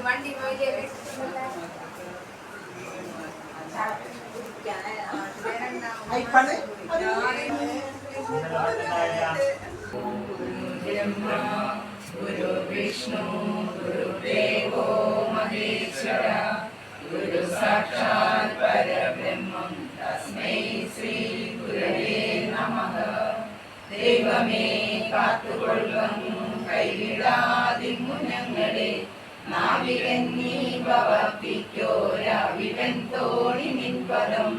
വണ്ടി പോയില്ലേ ഗുരു വിഷ്ണു ഗുരുദേവോ മഹേശ്വര ഗുരു സാക്ഷാത് പരബ്രഹ്മം തസ്മൈ ശ്രീ ഗുരവേ നമഃ. ദൈവമേ കാത്തുകൊള്ളുന്നു കൈവിടാതിങ്ങു ഞങ്ങളെ, നാവികൻ നീ ഭവപ്പിക്കോരാവിവൻ തോണി നിൻപദം.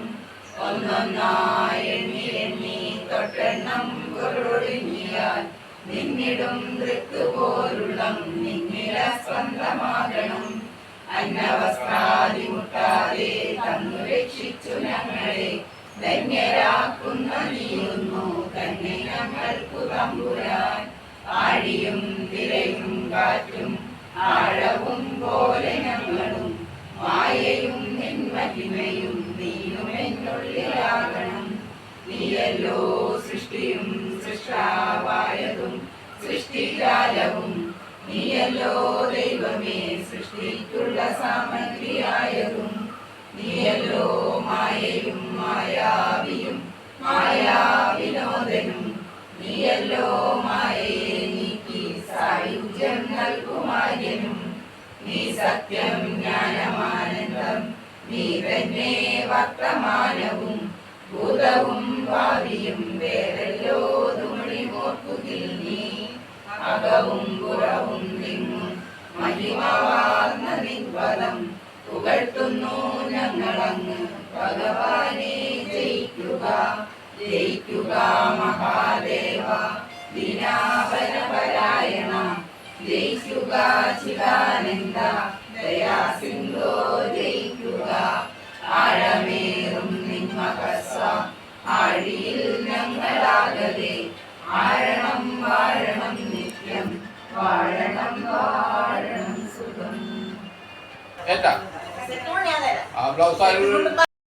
ഒന്നൊന്നായി എണ്ണി എണ്ണി തൊട്ടെണ്ണം പൊരുളിയാൽ നിന്നിടും ദൃക്കുപോലുള്ളം നിന്നില സ്വന്തമാകണം. അന്നവസ്ത്രാദി മുട്ടാതെ തന്നു രക്ഷിച്ചു ഞങ്ങളെ, ധന്യരാക്കുന്ന നീയുന്നു തന്നെ ഞങ്ങൾക്കു തമ്പുരാൻ. ആഴിയും തിരയും കാറ്റും ആഴവും പോലെ ഞങ്ങളും, മായയും നിൻമഹിമയും നീയുമെന്നുള്ളിലാകണം. നീയല്ലോ സൃഷ്ടിയും സൃഷ്ടാവായതും സൃഷ്ടിജാലവും, നീയല്ലോ ദൈവമേ സൃഷ്ടിക്കുള്ള സാമഗ്രിയായതും. നീയല്ലോ മായയും മായാവിയും മായാവിനോദനും, നീയല്ലോ മായയെ നീക്കി സായുജ്യം നൽകുമാര്യനും. നീ സത്യം ജ്ഞാനമാനന്ദം, നീ തന്നെ വർത്തമാനവും ഭൂതവും ഭാവിയും വേറെല്ലോ തുമണിമോർക്കുകിൽ നീ. അകവും പുറവും നിന്നും മഹിമവാർന്ന നിൻപദം പുകഴ്ത്തുന്നു ഞങ്ങളങ്ങ്. ഭഗവാനെ ജയിക്കുക ജയിക്കുക മഹാദേവ ദിനാപരപരായണ. ജയിക്കുക ചിദാനന്ദ ദയാസിന്ധോ ജയിക്കുക. ആഴമേറും നിന്മകസ ആഴിയിൽ ഞങ്ങളാകതെ, ആഴണം വാഴണം നിത്യം വാഴണം വാഴണം സുഖം. ബ്ലൗസ്